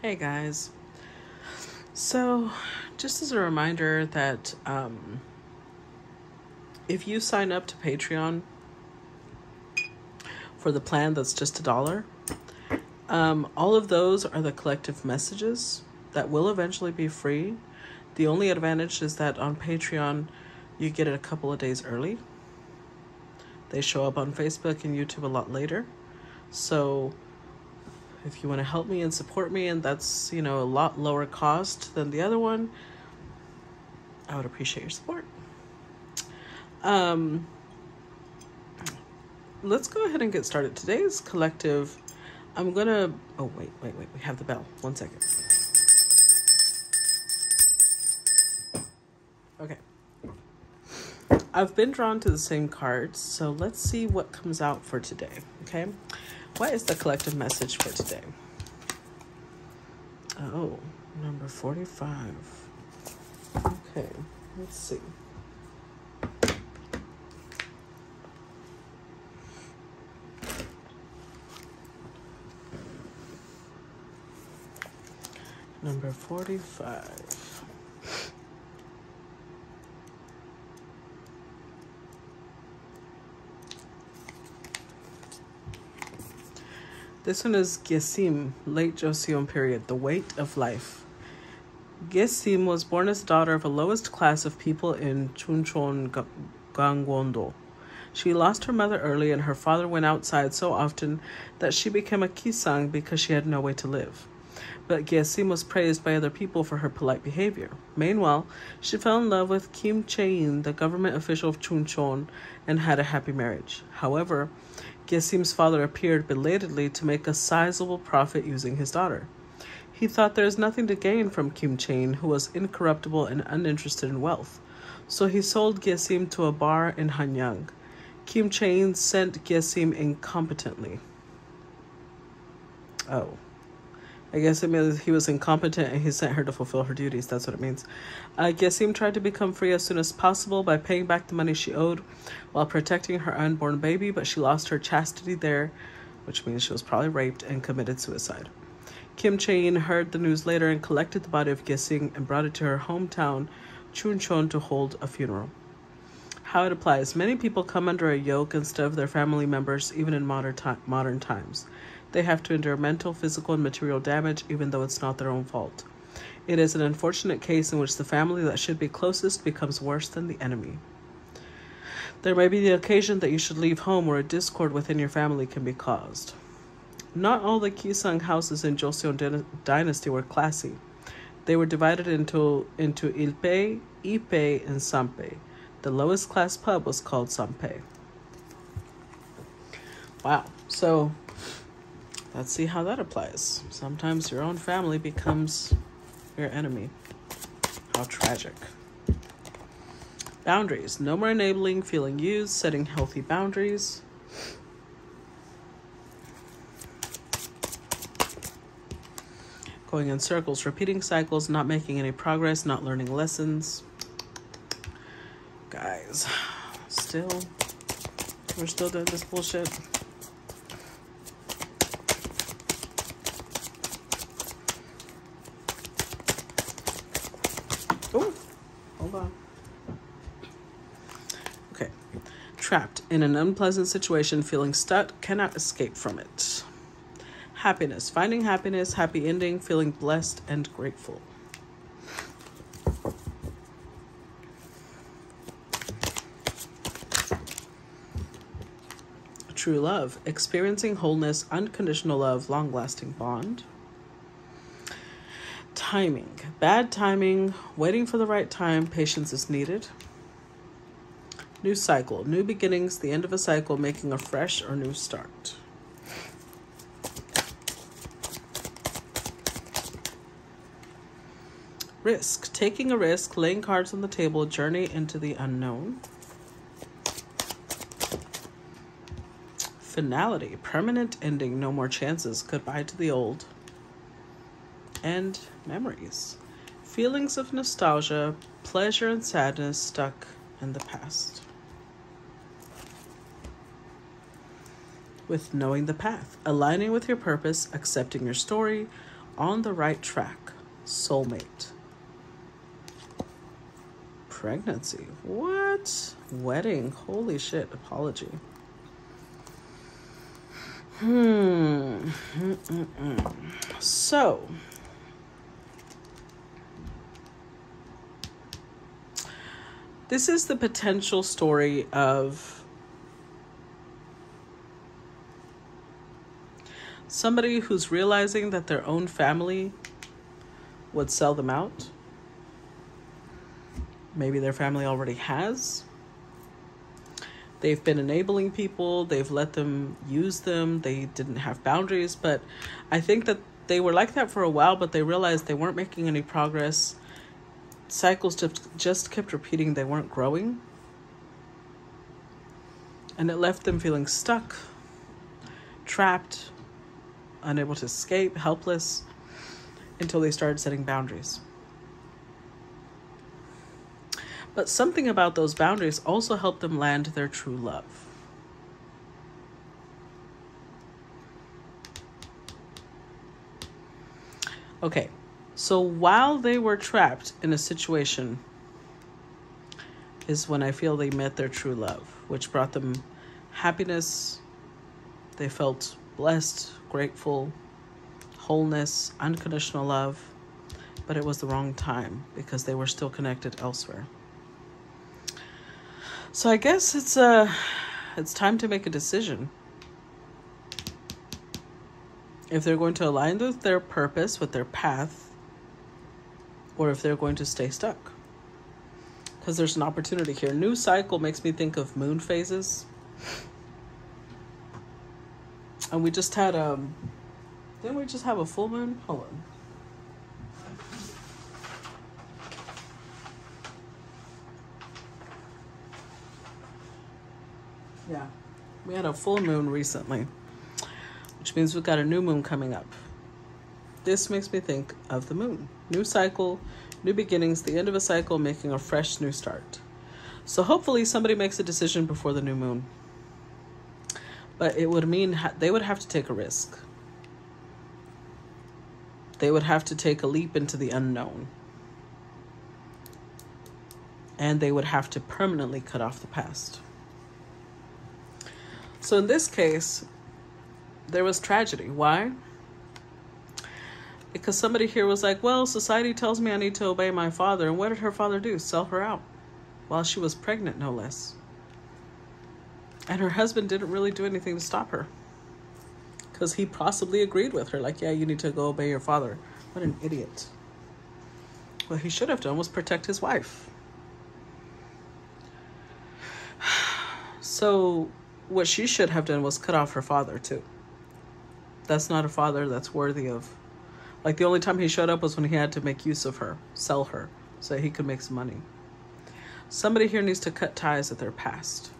Hey guys. So, just as a reminder that if you sign up to Patreon for the plan that's just $1, all of those are the collective messages that will eventually be free. The only advantage is that on Patreon, you get it a couple of days early. They show up on Facebook and YouTube a lot later. So if you want to help me and support me, and that's, a lot lower cost than the other one, I would appreciate your support. Let's go ahead and get started. Today's collective, I'm gonna, oh, wait, we have the bell. 1 second. Okay. I've been drawn to the same cards, so let's see what comes out for today, okay? What is the collective message for today? Oh, number 45. Okay, let's see. Number 45. This one is Gisaeng, late Joseon period, the weight of life. Gisaeng was born as the daughter of a lowest class of people in Chuncheon, Gangwon-do. She lost her mother early, and her father went outside so often that she became a Gisaeng because she had no way to live. But Gisaeng was praised by other people for her polite behavior. Meanwhile, she fell in love with Kim Chae-in, the government official of Chuncheon, and had a happy marriage. However, Gisaeng's father appeared belatedly to make a sizable profit using his daughter. He thought there was nothing to gain from Kim Chae-in, who was incorruptible and uninterested in wealth. So he sold Gisaeng to a bar in Hanyang. Kim Chae-in sent Gisaeng incompetently. Oh. I guess it means he was incompetent and he sent her to fulfill her duties. That's what it means. Gisaeng tried to become free as soon as possible by paying back the money she owed while protecting her unborn baby, but she lost her chastity there, which means she was probably raped and committed suicide. Kim Chae-in heard the news later and collected the body of Gisaeng and brought it to her hometown, Chuncheon, to hold a funeral. How it applies. Many people come under a yoke instead of their family members, even in modern times. They have to endure mental, physical, and material damage, even though it's not their own fault. It is an unfortunate case in which the family that should be closest becomes worse than the enemy. There may be the occasion that you should leave home where a discord within your family can be caused. Not all the Gisaeng houses in Joseon dynasty were classy. They were divided into Ilpe, Ipe, and Sampe. The lowest class pub was called Sampe. Wow. So let's see how that applies. Sometimes your own family becomes your enemy. How tragic. Boundaries. No more enabling, feeling used, setting healthy boundaries. Going in circles, repeating cycles, not making any progress, not learning lessons. Guys, we're still doing this bullshit. Oh, hold on. Okay. Trapped in an unpleasant situation, feeling stuck, cannot escape from it. Happiness. Finding happiness, happy ending, feeling blessed and grateful. True love. Experiencing wholeness, unconditional love, long-lasting bond. Timing. Bad timing, waiting for the right time, patience is needed. New cycle. New beginnings, the end of a cycle, making a fresh or new start. Risk. Taking a risk, laying cards on the table, journey into the unknown. Finality. Permanent ending, no more chances, goodbye to the old. And memories. Feelings of nostalgia, pleasure and sadness stuck in the past. With knowing the path, aligning with your purpose, accepting your story, on the right track. Soulmate. Pregnancy. What? Wedding. Holy shit. Apology. So, this is the potential story of somebody who's realizing that their own family would sell them out. Maybe their family already has. They've been enabling people. They've let them use them. They didn't have boundaries. But I think that they were like that for a while, but they realized they weren't making any progress. Cycles just kept repeating. They weren't growing. And it left them feeling stuck, trapped, unable to escape, helpless, until they started setting boundaries. But something about those boundaries also helped them land their true love. Okay, so while they were trapped in a situation is when I feel they met their true love, which brought them happiness. They felt blessed, grateful, wholeness, unconditional love, but it was the wrong time because they were still connected elsewhere. So I guess it's time to make a decision. If they're going to align with their purpose, with their path, or if they're going to stay stuck. Because there's an opportunity here. New cycle makes me think of moon phases. And we just had didn't we just have a full moon? Hold on. Yeah, we had a full moon recently, which means we've got a new moon coming up. This makes me think of the moon. New cycle, new beginnings, the end of a cycle, making a fresh new start. So hopefully somebody makes a decision before the new moon. But it would mean they would have to take a risk. They would have to take a leap into the unknown. And they would have to permanently cut off the past. So in this case, there was tragedy. Why? Because somebody here was like, well, society tells me I need to obey my father. And what did her father do? Sell her out while she was pregnant, no less. And her husband didn't really do anything to stop her. Because he possibly agreed with her. Like, yeah, you need to go obey your father. What an idiot. What he should have done was protect his wife. So what she should have done was cut off her father too. That's not a father that's worthy of... Like, the only time he showed up was when he had to make use of her, sell her, so he could make some money. Somebody here needs to cut ties with their past.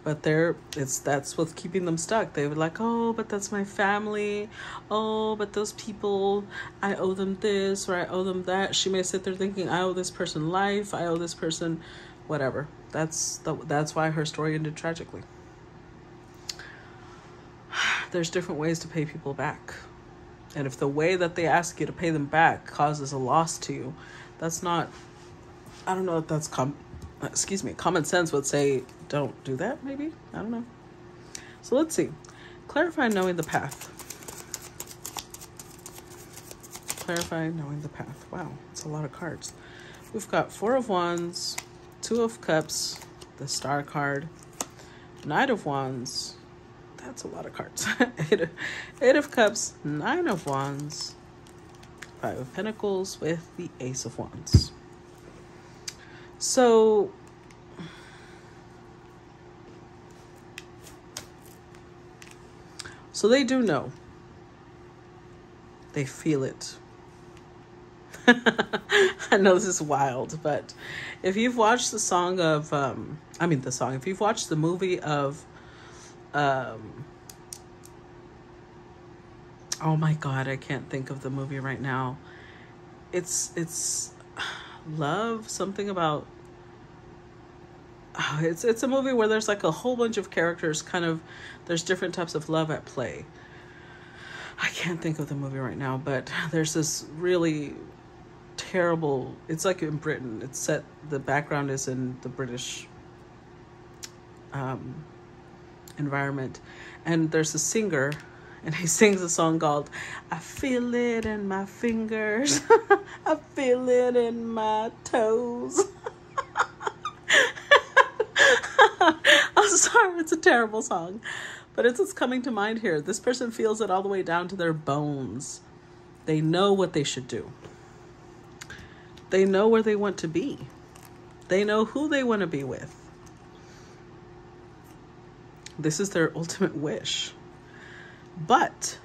But that's what's keeping them stuck. They were like, oh, but that's my family. Oh, but those people, I owe them this or I owe them that. She may sit there thinking, I owe this person life. I owe this person whatever. That's why her story ended tragically. There's different ways to pay people back. And if the way that they ask you to pay them back causes a loss to you, that's not, I don't know if that's common sense would say, don't do that, maybe? I don't know. So let's see. Clarify knowing the path. Clarify knowing the path. Wow, it's a lot of cards. We've got 4 of Wands, 2 of Cups, the Star card, Knight of Wands. That's a lot of cards. 8 of Cups, 9 of Wands, 5 of Pentacles with the Ace of Wands. So they do know. They feel it. I know this is wild, but if you've watched the song of, if you've watched the movie of, oh my God, I can't think of the movie right now. It's Love, something about, it's a movie where there's like a whole bunch of characters, kind of, there's different types of love at play. I can't think of the movie right now, but there's this really terrible, it's like in Britain. It's set, the background is in the British environment, and there's a singer, and he sings a song called I Feel It in My Fingers. I feel it in my toes. I'm sorry, it's a terrible song, but it's what's coming to mind here. This person feels it all the way down to their bones. They know what they should do. They know where they want to be. They know who they want to be with. This is their ultimate wish. But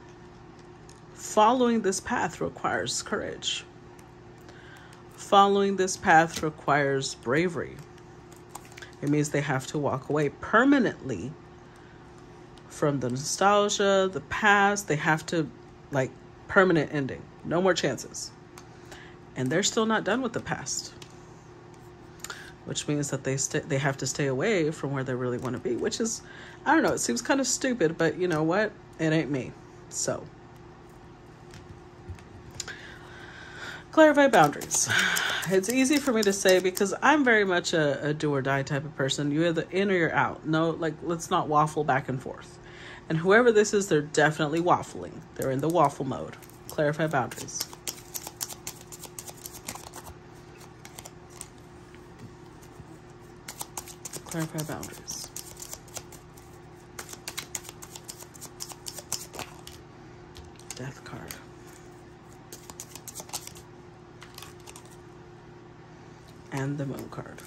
following this path requires courage. Following this path requires bravery. It means they have to walk away permanently from the nostalgia, the past. They have to, like, permanent ending. No more chances. And they're still not done with the past. Which means that they have to stay away from where they really want to be. Which is, I don't know, it seems kind of stupid, but you know what? It ain't me. So, clarify boundaries. It's easy for me to say because I'm very much a do or die type of person. You're either in or you're out. No, like, let's not waffle back and forth. And whoever this is, they're definitely waffling. They're in the waffle mode. Clarify boundaries. Clarify boundaries. Death card. And the moon card.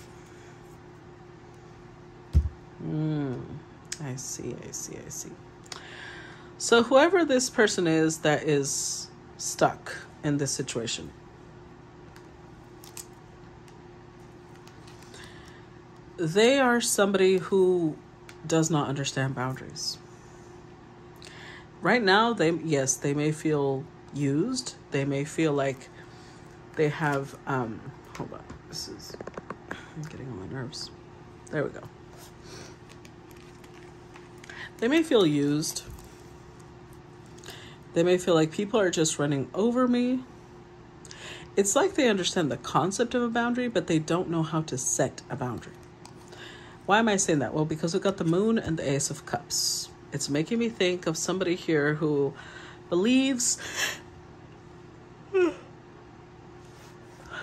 I see. So whoever this person is that is stuck in this situation, they are somebody who does not understand boundaries. Right now, they may feel used. They may feel like they have, hold on, this is getting on my nerves. There we go. They may feel used. They may feel like people are just running over me. It's like they understand the concept of a boundary, but they don't know how to set a boundary. Why am I saying that? Well, because we've got the moon and the ace of cups. It's making me think of somebody here who believes...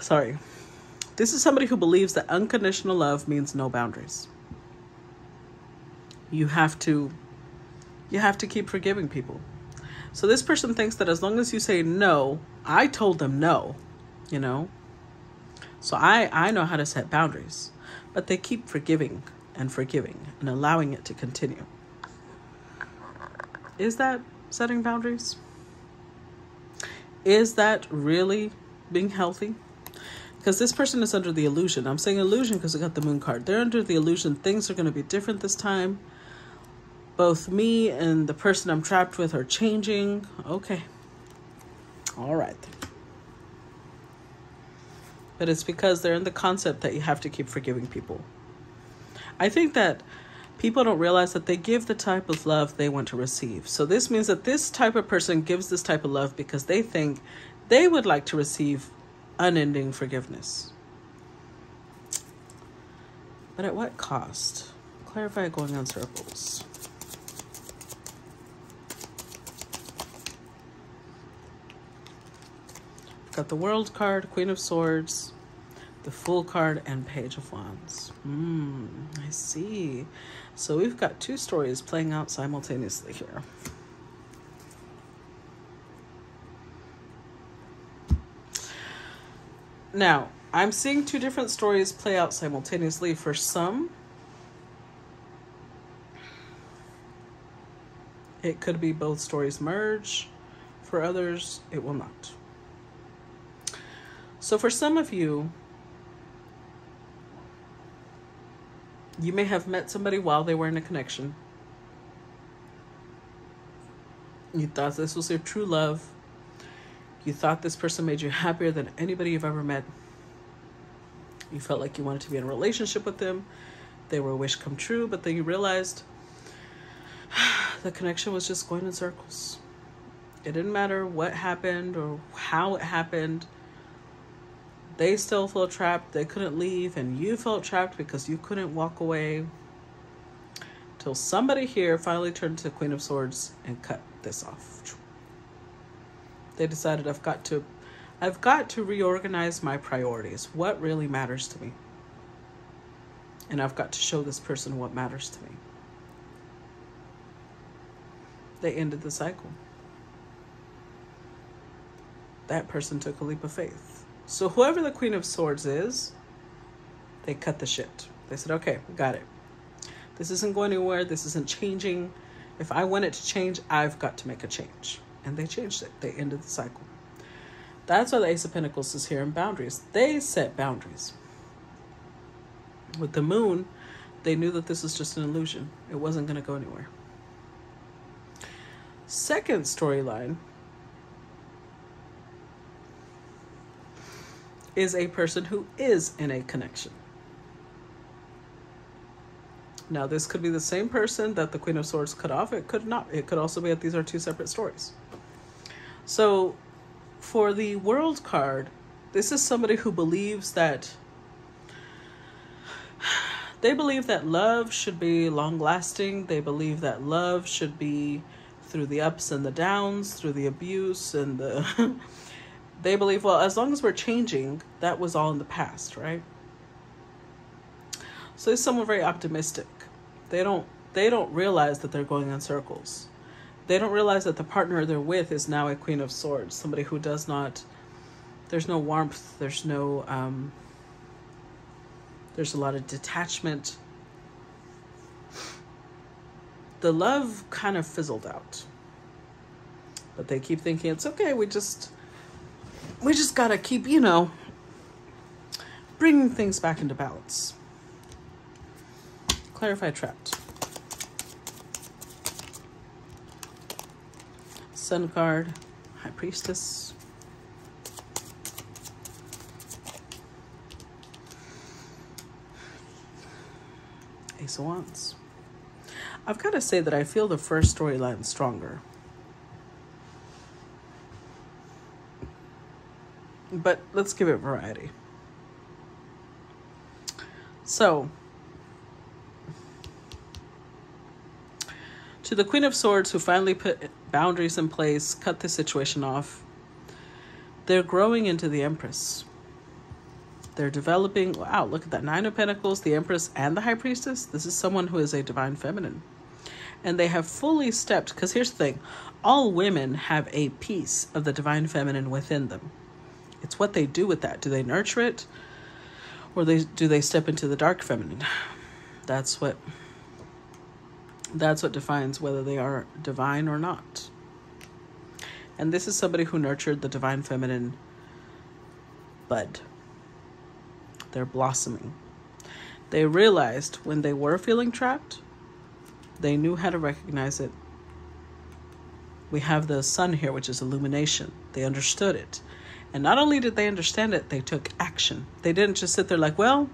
Sorry. This is somebody who believes that unconditional love means no boundaries. You have to keep forgiving people. So this person thinks that as long as you say no, I told them no, you know? So I know how to set boundaries. But they keep forgiving and allowing it to continue. Is that setting boundaries? Is that really being healthy? Because this person is under the illusion. I'm saying illusion because I got the moon card. They're under the illusion things are going to be different this time. Both me and the person I'm trapped with are changing. Okay. All right. But it's because they're in the concept that you have to keep forgiving people. I think that people don't realize that they give the type of love they want to receive. So this means that this type of person gives this type of love because they think they would like to receive unending forgiveness. But at what cost? Clarify going on circles. Got the World card, Queen of Swords, the Fool card, and Page of Wands. I see. So we've got two stories playing out simultaneously here. Now, I'm seeing two different stories play out simultaneously. For some, it could be both stories merge. For others, it will not. So for some of you, you may have met somebody while they were in a connection. You thought this was your true love. You thought this person made you happier than anybody you've ever met. You felt like you wanted to be in a relationship with them. They were a wish come true, but then you realized the connection was just going in circles. It didn't matter what happened or how it happened. They still felt trapped. They couldn't leave, and you felt trapped because you couldn't walk away. Till somebody here finally turned to the Queen of Swords and cut this off. They decided I've got to reorganize my priorities. What really matters to me? And I've got to show this person what matters to me. They ended the cycle. That person took a leap of faith. So whoever the Queen of Swords is, they cut the shit. They said, okay, got it. This isn't going anywhere. This isn't changing. If I want it to change, I've got to make a change. And they changed it. They ended the cycle. That's why the Ace of Pentacles is here in boundaries. They set boundaries. With the Moon, they knew that this was just an illusion. It wasn't going to go anywhere. Second storyline is a person who is in a connection. Now, this could be the same person that the Queen of Swords cut off. It could not. It could also be that these are two separate stories. So, for the World card, this is somebody who believes that love should be long-lasting. They believe that love should be through the ups and the downs, through the abuse and the... They believe, well, as long as we're changing, that was all in the past, right? So it's someone very optimistic. They don't realize that they're going in circles. They don't realize that the partner they're with is now a Queen of Swords, somebody who does not, there's no warmth, there's no, there's a lot of detachment. The love kind of fizzled out. But they keep thinking, it's okay, we just gotta keep, bringing things back into balance. Clarify trapped. Sun card, High Priestess. Ace of Wands. I've got to say that I feel the first storyline stronger. But let's give it variety. So, to the Queen of Swords, who finally put boundaries in place, cut the situation off, they're growing into the Empress. They're developing, wow, look at that, 9 of Pentacles, the Empress, and the High Priestess. This is someone who is a divine feminine. And they have fully stepped, because here's the thing, all women have a piece of the divine feminine within them. It's what they do with that. Do they nurture it? Or do they step into the dark feminine? That's what defines whether they are divine or not. And this is somebody who nurtured the divine feminine bud. They're blossoming. They realized when they were feeling trapped, they knew how to recognize it. We have the sun here, which is illumination. They understood it. And not only did they understand it, they took action. They didn't just sit there like, well,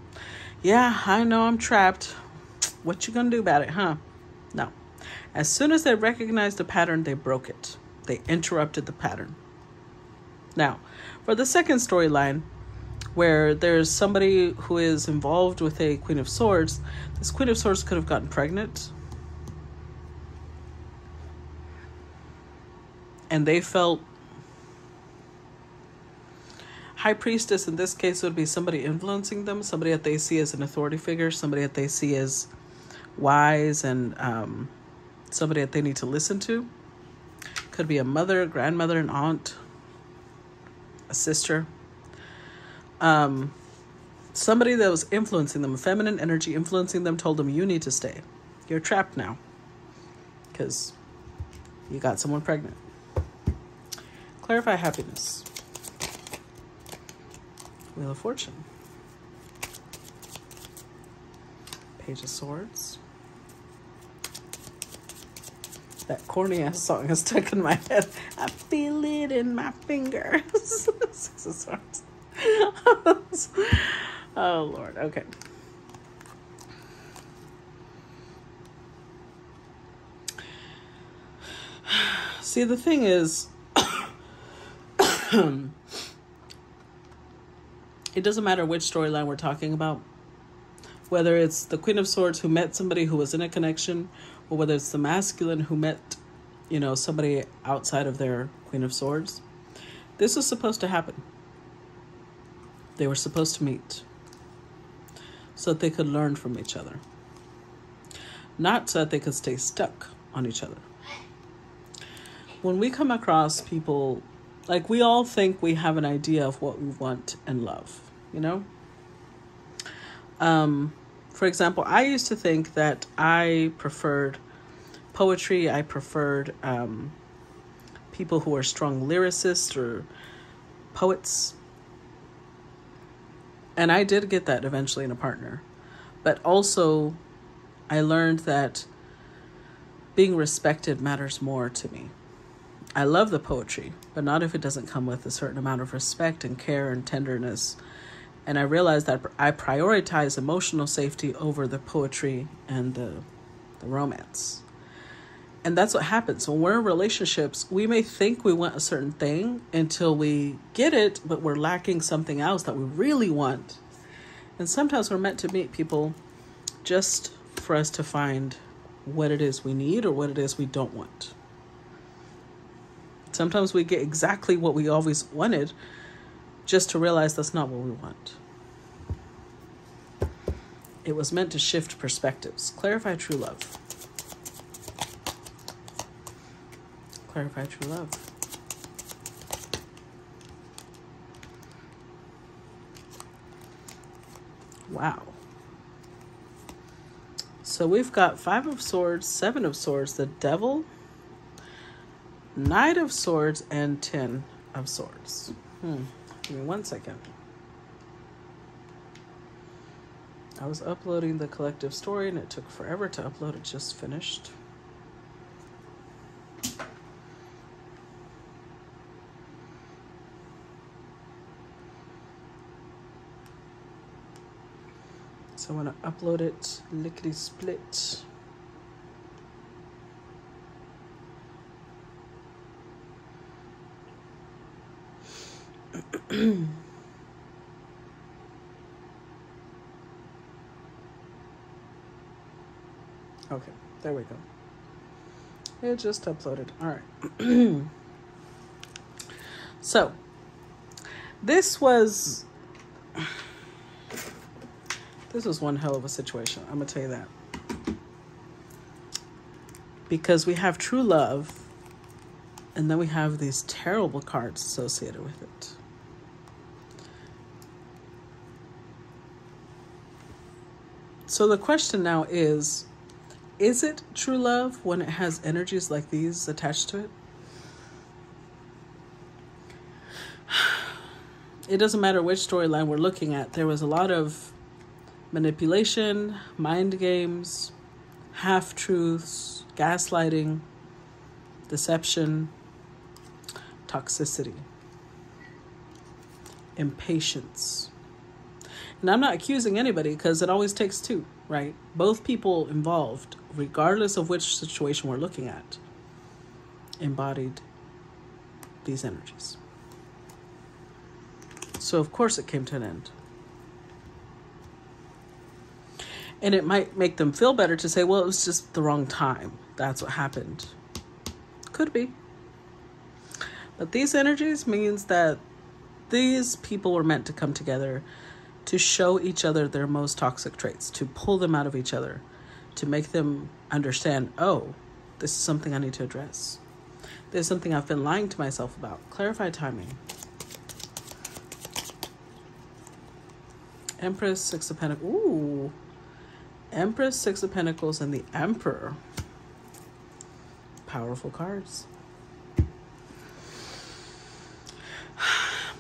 yeah, I know I'm trapped. What you gonna do about it, huh? No. As soon as they recognized the pattern, they broke it. They interrupted the pattern. Now, for the second storyline, where there's somebody who is involved with a Queen of Swords, this Queen of Swords could have gotten pregnant. And they felt... High Priestess, in this case, would be somebody influencing them, somebody that they see as an authority figure, somebody that they see as wise, and somebody that they need to listen to. Could be a mother, a grandmother, an aunt, a sister. Somebody that was influencing them, feminine energy influencing them, told them, you need to stay. You're trapped now because you got someone pregnant. Clarify happiness. Wheel of Fortune. Page of Swords. That corny ass song is stuck in my head. I feel it in my fingers. Six of Swords. Oh Lord. Okay. See, the thing is, It doesn't matter which storyline we're talking about, whether it's the Queen of Swords who met somebody who was in a connection, or whether it's the masculine who met, somebody outside of their Queen of Swords. This was supposed to happen. They were supposed to meet so that they could learn from each other, not so that they could stay stuck on each other. When we come across people, like, we all think we have an idea of what we want and love, For example, I used to think that I preferred poetry. I preferred people who are strong lyricists or poets. And I did get that eventually in a partner. But also, I learned that being respected matters more to me. I love the poetry, but not if it doesn't come with a certain amount of respect and care and tenderness. And I realized that I prioritize emotional safety over the poetry and the romance. And that's what happens. When we're in relationships, we may think we want a certain thing until we get it, but we're lacking something else that we really want. And sometimes we're meant to meet people just for us to find what it is we need or what it is we don't want. Sometimes we get exactly what we always wanted just to realize that's not what we want. It was meant to shift perspectives. Clarify true love. Clarify true love. Wow. So we've got 5 of Swords, 7 of Swords, the Devil, Knight of Swords, and 10 of Swords. Give me 1 second. I was uploading the collective story and it took forever to upload. It just finished. So I'm going to upload it lickety split. Okay, there we go. It just uploaded. All right. So this was one hell of a situation. I'm gonna tell you that, because we have true love, and then we have these terrible cards associated with it. So the question now is it true love when it has energies like these attached to it? It doesn't matter which storyline we're looking at. There was a lot of manipulation, mind games, half-truths, gaslighting, deception, toxicity, impatience. And I'm not accusing anybody, because it always takes two, right? Both people involved, regardless of which situation we're looking at, embodied these energies. So of course it came to an end. And it might make them feel better to say, well, it was just the wrong time. That's what happened. Could be. But these energies means that these people were meant to come together to show each other their most toxic traits, to pull them out of each other, to make them understand, oh, this is something I need to address. This is something I've been lying to myself about. Clarify timing. Empress, Six of Pentacles. Ooh. Empress, Six of Pentacles, and the Emperor. Powerful cards.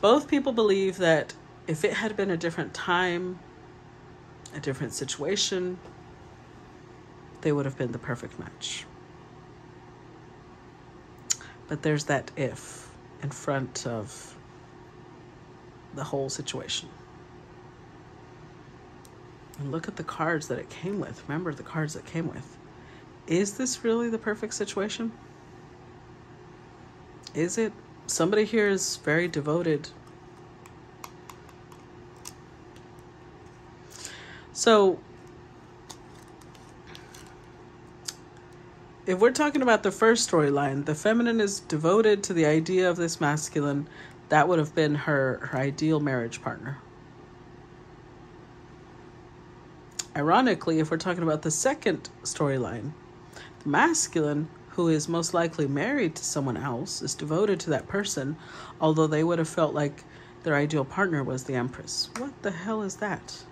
Both people believe that if it had been a different time, a different situation, they would have been the perfect match. But there's that if in front of the whole situation. And look at the cards that it came with. Remember the cards that came with. Is this really the perfect situation? Is it? Somebody here is very devoted. So if we're talking about the first storyline, the feminine is devoted to the idea of this masculine. That would have been her ideal marriage partner. Ironically, if we're talking about the second storyline, the masculine, who is most likely married to someone else, is devoted to that person, although they would have felt like their ideal partner was the Empress. What the hell is that?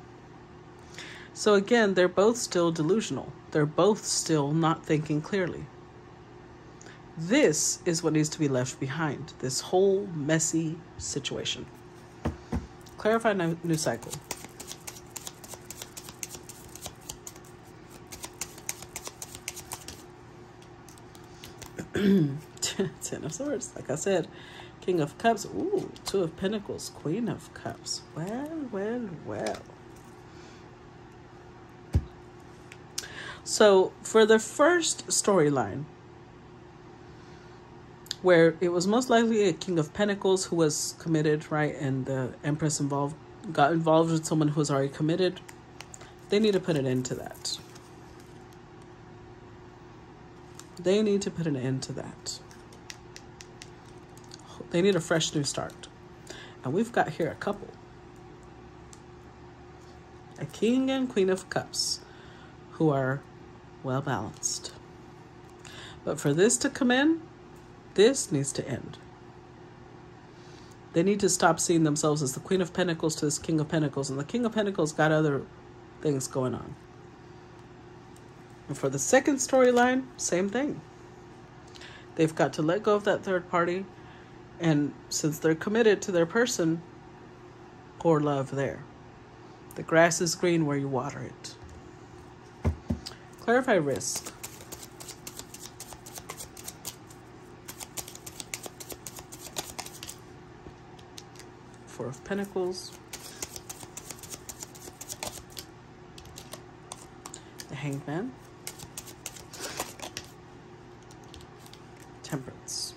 So again, they're both still delusional. They're both still not thinking clearly. This is what needs to be left behind, this whole messy situation. Clarify new cycle. Ten of Swords, like I said. King of Cups. Ooh, Two of Pentacles. Queen of Cups. Well. So for the first storyline, where it was most likely a King of Pentacles who was committed, right, and the Empress got involved with someone who was already committed, they need to put an end to that. They need to put an end to that. They need a fresh new start. And we've got here a couple. A King and Queen of Cups who are well balanced. But for this to come in, this needs to end. They need to stop seeing themselves as the Queen of Pentacles to this King of Pentacles. And the King of Pentacles got other things going on. And for the second storyline, same thing. They've got to let go of that third party. And since they're committed to their person, pour love there. The grass is green where you water it. Clarify risk. Four of Pentacles. The Hanged Man. Temperance.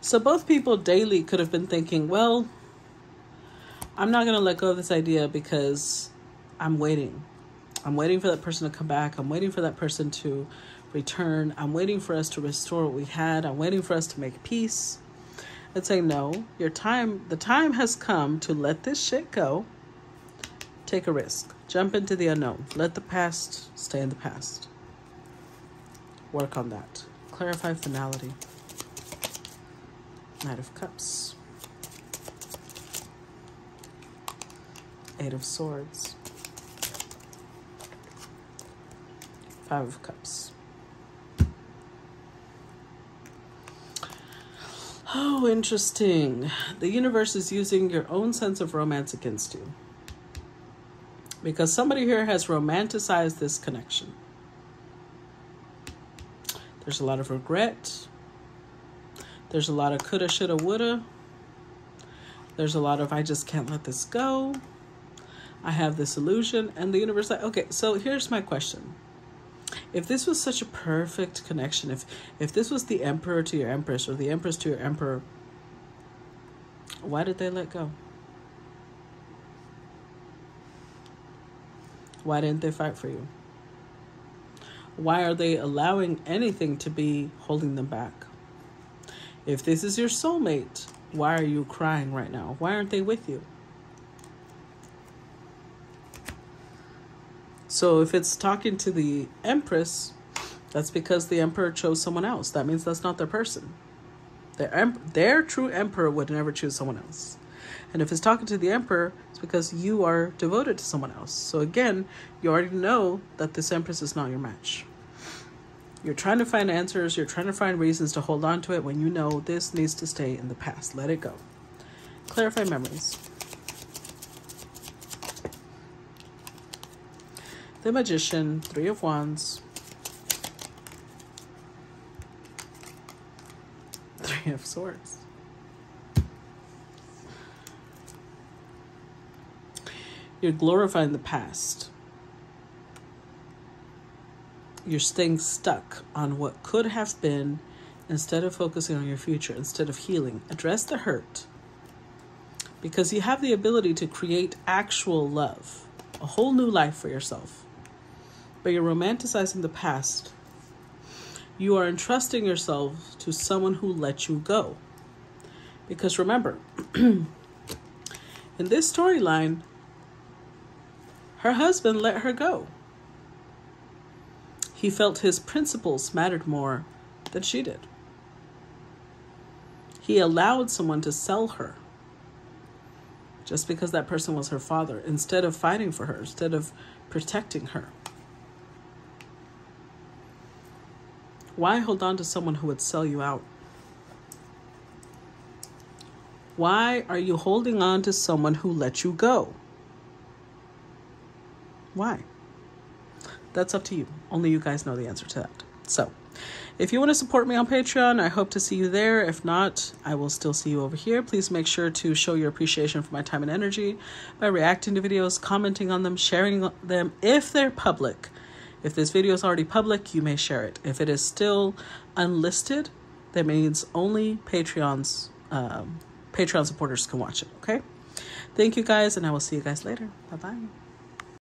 So both people daily could have been thinking, well, I'm not going to let go of this idea because I'm waiting. I'm waiting for that person to come back. I'm waiting for that person to return. I'm waiting for us to restore what we had. I'm waiting for us to make peace. And saying, no, the time has come to let this shit go. Take a risk. Jump into the unknown. Let the past stay in the past. Work on that. Clarify finality. Knight of Cups. Eight of Swords. Five of Cups. Oh, interesting. The universe is using your own sense of romance against you. Because somebody here has romanticized this connection. There's a lot of regret. There's a lot of coulda, shoulda, woulda. There's a lot of, I just can't let this go. I have this illusion. And the universe, like, okay, so here's my question. If this was such a perfect connection, if this was the Emperor to your Empress or the Empress to your Emperor, why did they let go? Why didn't they fight for you? Why are they allowing anything to be holding them back? If this is your soulmate, why are you crying right now? Why aren't they with you? So if it's talking to the Empress, that's because the Emperor chose someone else. That means that's not their person. Their true Emperor would never choose someone else. And if it's talking to the Emperor, it's because you are devoted to someone else. So again, you already know that this Empress is not your match. You're trying to find answers. You're trying to find reasons to hold on to it when you know this needs to stay in the past. Let it go. Clarify memories. The Magician, Three of Wands. Three of Swords. You're glorifying the past. You're staying stuck on what could have been instead of focusing on your future, instead of healing. Address the hurt, because you have the ability to create actual love, a whole new life for yourself. But you're romanticizing the past. You are entrusting yourself to someone who let you go. Because remember, in this storyline, her husband let her go. He felt his principles mattered more than she did. He allowed someone to sell her just because that person was her father, instead of fighting for her, instead of protecting her. Why hold on to someone who would sell you out? Why are you holding on to someone who let you go? Why? That's up to you. Only you guys know the answer to that. So, if you want to support me on Patreon, I hope to see you there. If not, I will still see you over here. Please make sure to show your appreciation for my time and energy by reacting to videos, commenting on them, sharing them if they're public. If this video is already public, you may share it. If it is still unlisted, that means only Patreon supporters can watch it, okay? Thank you guys, and I will see you guys later. Bye-bye.